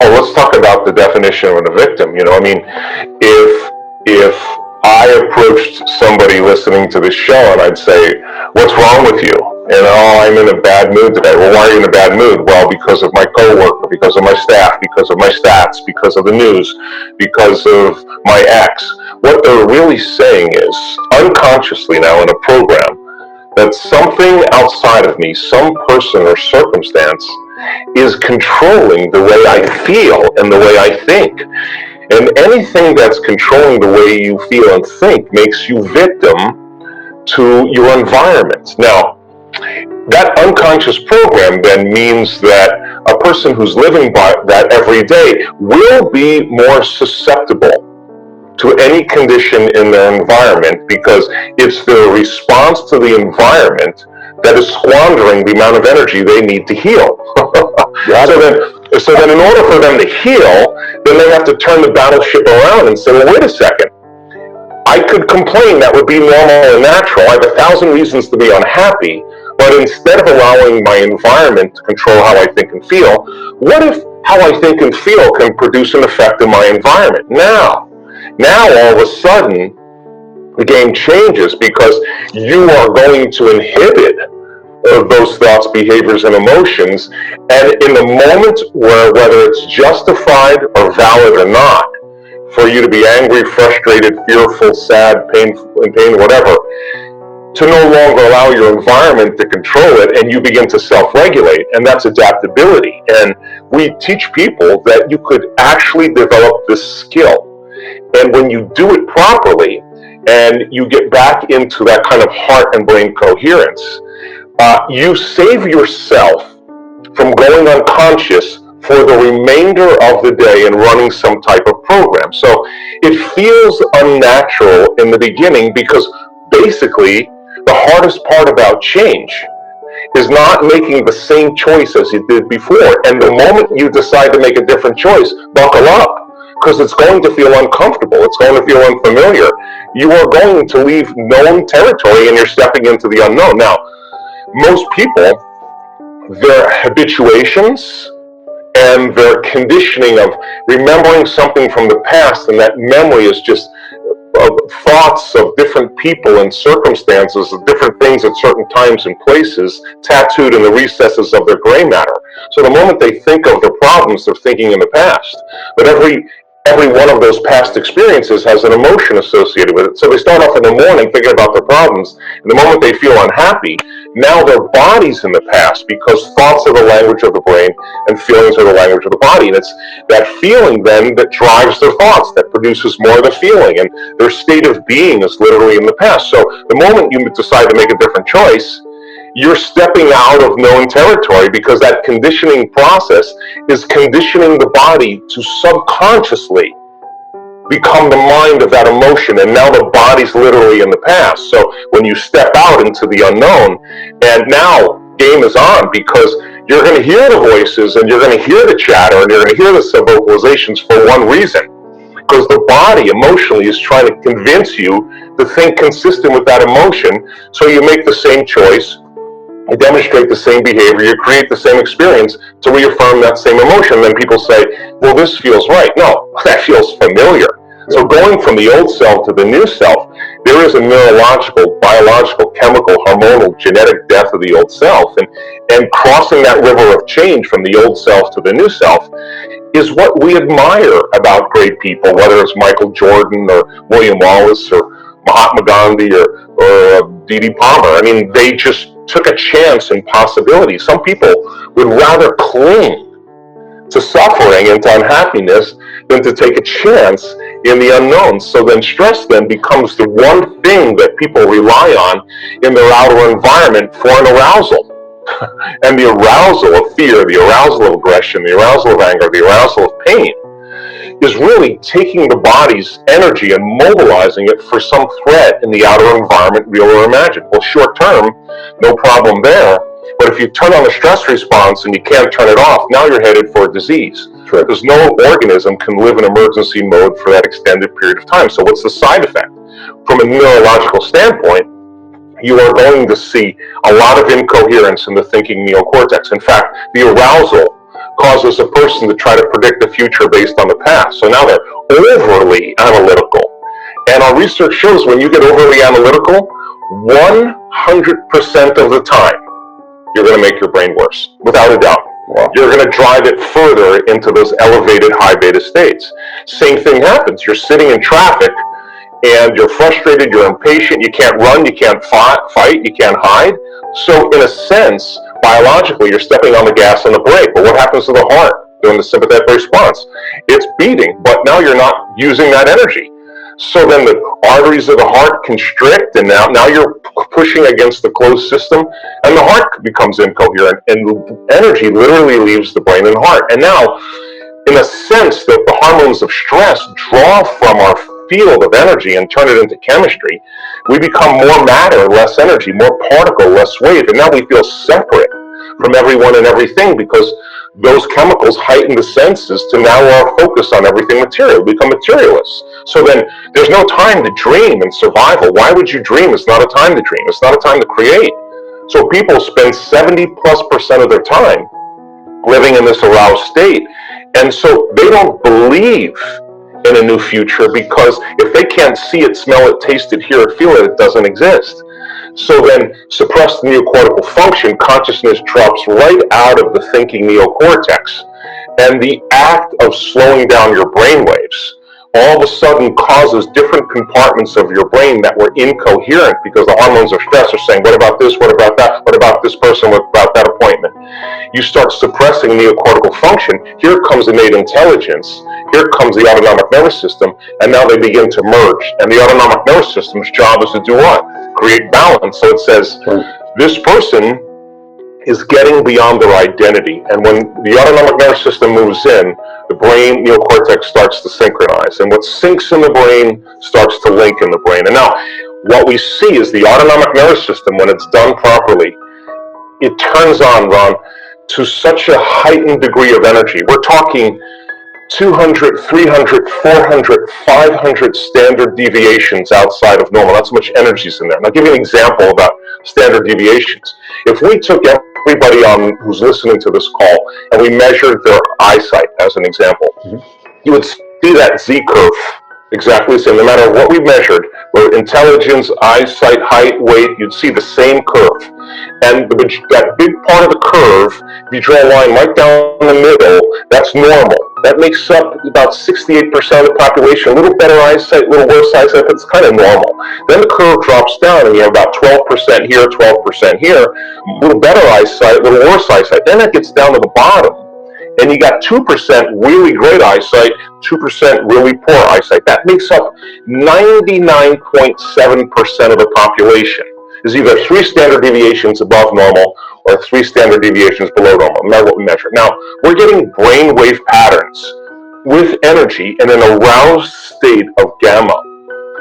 Oh, let's talk about the definition of a victim. I mean, if I approached somebody listening to this show and I'd say, "What's wrong with you?" And, "Oh, I'm in a bad mood today." Well, why are you in a bad mood? Well, because of my coworker, because of my staff, because of my stats, because of the news, because of my ex. What they're really saying is, unconsciously now in a program, that something outside of me, some person or circumstance, is controlling the way I feel and the way I think. And anything that's controlling the way you feel and think makes you victim to your environment. Now, that unconscious program then means that a person who's living by that every day will be more susceptible to any condition in their environment, because it's their response to the environment that is squandering the amount of energy they need to heal. So then in order for them to heal, then they have to turn the battleship around and say, well, wait a second. I could complain, that would be normal and natural. I have 1,000 reasons to be unhappy, but instead of allowing my environment to control how I think and feel, what if how I think and feel can produce an effect in my environment? Now all of a sudden, the game changes, because you are going to inhibit those thoughts, behaviors, and emotions. And in the moment where, whether it's justified or valid or not, for you to be angry, frustrated, fearful, sad, in pain, whatever, to no longer allow your environment to control it, and you begin to self-regulate, and that's adaptability. And we teach people that you could actually develop this skill. And when you do it properly, and you get back into that kind of heart and brain coherence, you save yourself from going unconscious for the remainder of the day and running some type of program. So it feels unnatural in the beginning, because basically the hardest part about change is not making the same choice as you did before. And the moment you decide to make a different choice, buckle up, because it's going to feel uncomfortable. It's going to feel unfamiliar. You are going to leave known territory, and you're stepping into the unknown. Now, most people, their habituations and their conditioning of remembering something from the past, and that memory is just thoughts of different people and circumstances, of different things at certain times and places, tattooed in the recesses of their gray matter. So the moment they think of the problems, they're thinking in the past. But every one of those past experiences has an emotion associated with it. So they start off in the morning thinking about their problems, and the moment they feel unhappy, now their body's in the past, because thoughts are the language of the brain and feelings are the language of the body. And it's that feeling then that drives their thoughts, that produces more of the feeling, and their state of being is literally in the past. So the moment you decide to make a different choice, you're stepping out of known territory, because that conditioning process is conditioning the body to subconsciously become the mind of that emotion, and now the body's literally in the past. So when you step out into the unknown, and now game is on, because you're going to hear the voices, and you're going to hear the chatter, and you're going to hear the sub-vocalizations for one reason, because the body emotionally is trying to convince you to think consistent with that emotion. So you make the same choice, you demonstrate the same behavior, you create the same experience to reaffirm that same emotion. Then people say, well, this feels right. No, that feels familiar. So going from the old self to the new self, there is a neurological, biological, chemical, hormonal, genetic death of the old self. And crossing that river of change from the old self to the new self is what we admire about great people, whether it's Michael Jordan or William Wallace or Mahatma Gandhi or Didi Palmer. I mean, they just took a chance in possibility. Some people would rather cling to suffering and to unhappiness than to take a chance in the unknown. So then stress then becomes the one thing that people rely on in their outer environment for an arousal. And the arousal of fear, the arousal of aggression, the arousal of anger, the arousal of pain is really taking the body's energy and mobilizing it for some threat in the outer environment, real or imagined. Well, short term, no problem there. But if you turn on the stress response and you can't turn it off, now you're headed for a disease. Sure. Because no organism can live in emergency mode for that extended period of time. So what's the side effect? From a neurological standpoint, you are going to see a lot of incoherence in the thinking neocortex. In fact, the arousal causes a person to try to predict the future based on the past. So now they're overly analytical. And our research shows when you get overly analytical, 100% of the time, you're going to make your brain worse, without a doubt. Wow. You're going to drive it further into those elevated high beta states. Same thing happens. You're sitting in traffic and you're frustrated, you're impatient, you can't run, you can't fight, you can't hide. So in a sense, biologically, you're stepping on the gas and the brake. But what happens to the heart during the sympathetic response? It's beating, but now you're not using that energy. So then the arteries of the heart constrict, and now you're pushing against the closed system, and the heart becomes incoherent, and energy literally leaves the brain and heart. And now, in a sense, the hormones of stress draw from our field of energy and turn it into chemistry. We become more matter, less energy, more particle, less wave, and now we feel separate from everyone and everything because those chemicals heighten the senses to now our focus on everything material. We become materialists. So then there's no time to dream and survival. Why would you dream? It's not a time to dream. It's not a time to create. So people spend 70+% of their time living in this aroused state. And so they don't believe in a new future because if they can't see it, smell it, taste it, hear it, feel it, it doesn't exist. So then suppressed neocortical function, consciousness drops right out of the thinking neocortex. And the act of slowing down your brain waves all of a sudden causes different compartments of your brain that were incoherent because the hormones of stress are saying, what about this, what about that, what about this person, what about that appointment? You start suppressing neocortical function. Here comes innate intelligence. Here comes the autonomic nervous system, and now they begin to merge. And the autonomic nervous system's job is to do what? Create balance. So it says, this person is getting beyond their identity. And when the autonomic nervous system moves in, the brain neocortex starts to synchronize. And what syncs in the brain starts to link in the brain. And now, what we see is the autonomic nervous system, when it's done properly, it turns on, Ron, to such a heightened degree of energy. We're talking 200, 300, 400, 500 standard deviations outside of normal. That's how much energy is in there. And I'll give you an example about standard deviations. If we took everybody on who's listening to this call and we measured their eyesight as an example, you would see that Z curve exactly the same. No matter what we measured, where intelligence, eyesight, height, weight, you'd see the same curve. And that big part of the curve, if you draw a line right down the middle, that's normal. That makes up about 68% of the population. A little better eyesight, a little worse eyesight, but it's kind of normal. Then the curve drops down and you have about 12% here, 12% here, a little better eyesight, a little worse eyesight. Then it gets down to the bottom. And you got 2% really great eyesight, 2% really poor eyesight. That makes up 99.7% of the population. Is either 3 standard deviations above normal or 3 standard deviations below normal, no matter what we measure. Now, we're getting brainwave patterns with energy in an aroused state of gamma.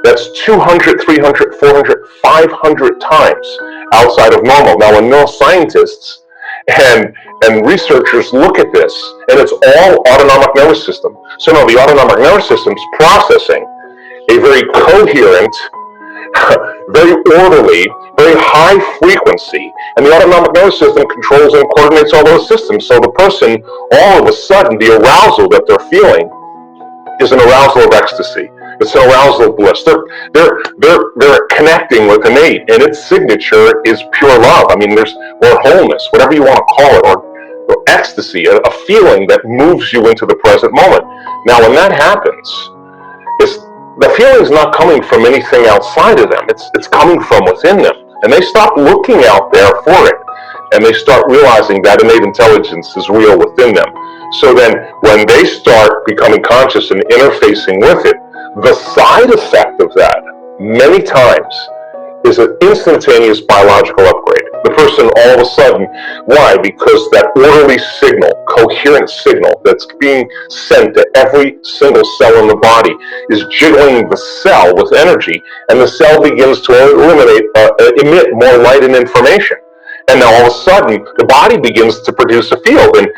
That's 200, 300, 400, 500 times outside of normal. Now, when neuroscientists and researchers look at this, and it's all autonomic nervous system. So now the autonomic nervous system's processing a very coherent, very orderly, very high frequency, and the autonomic nervous system controls and coordinates all those systems. So the person, all of a sudden, the arousal that they're feeling is an arousal of ecstasy. It's an arousal of bliss. They're connecting with innate, and its signature is pure love. I mean, or wholeness, whatever you want to call it, or ecstasy, a feeling that moves you into the present moment. Now, when that happens, the feeling's not coming from anything outside of them. It's coming from within them. And they stop looking out there for it. And they start realizing that innate intelligence is real within them. So then when they start becoming conscious and interfacing with it, the side effect of that, many times, is an instantaneous biological upgrade. The person all of a sudden, why? Because that orderly signal, coherent signal that's being sent to every single cell in the body is jiggling the cell with energy, and the cell begins to emit more light and information. And now all of a sudden, the body begins to produce a field. And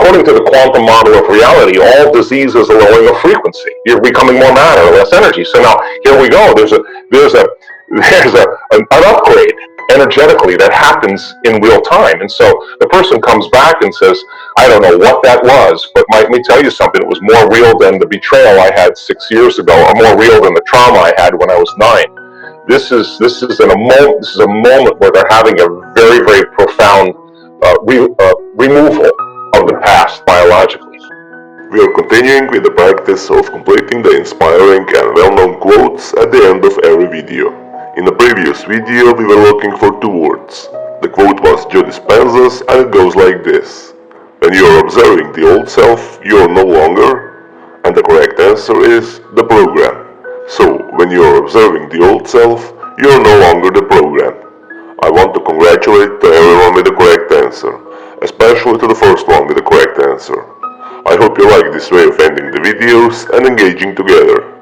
according to the quantum model of reality, all disease is a lowering of frequency. You're becoming more matter, less energy. So now here we go. There's an upgrade. energetically that happens in real time. And so the person comes back and says, I don't know what that was, but let me tell you something, it was more real than the betrayal I had 6 years ago, or more real than the trauma I had when I was 9. This is a moment where they're having a very, very profound removal of the past biologically. We are continuing with the practice of completing the inspiring and well-known quotes at the end of every video. In the previous video we were looking for two words. The quote was Joe Dispenza's and it goes like this. When you are observing the old self, you are no longer, and the correct answer is the program. So, when you are observing the old self, you are no longer the program. I want to congratulate to everyone with the correct answer, especially to the first one with the correct answer. I hope you like this way of ending the videos and engaging together.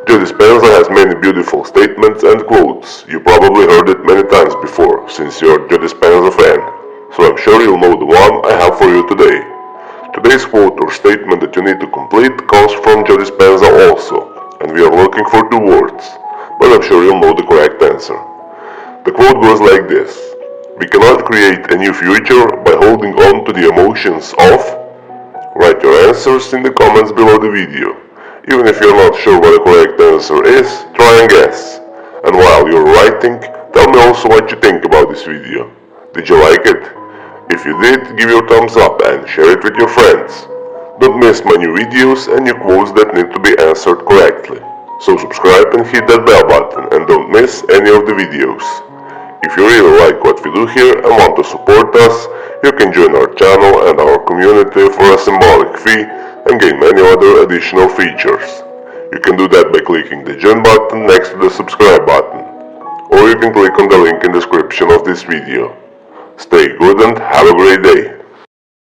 Joe Dispenza has many beautiful statements and quotes. You probably heard it many times before, since you're a Joe Dispenza fan. So I'm sure you'll know the one I have for you today. Today's quote or statement that you need to complete comes from Joe Dispenza also, and we are looking for two words, but I'm sure you'll know the correct answer. The quote goes like this. We cannot create a new future by holding on to the emotions of... Write your answers in the comments below the video. Even if you're not sure what the correct answer is, try and guess. And while you're writing, tell me also what you think about this video. Did you like it? If you did, give your thumbs up and share it with your friends. Don't miss my new videos and new quotes that need to be answered correctly. So subscribe and hit that bell button and don't miss any of the videos. If you really like what we do here and want to support us, you can join our channel and our community for a symbolic fee and gain many other additional features. You can do that by clicking the join button next to the subscribe button, or you can click on the link in the description of this video. Stay good and have a great day.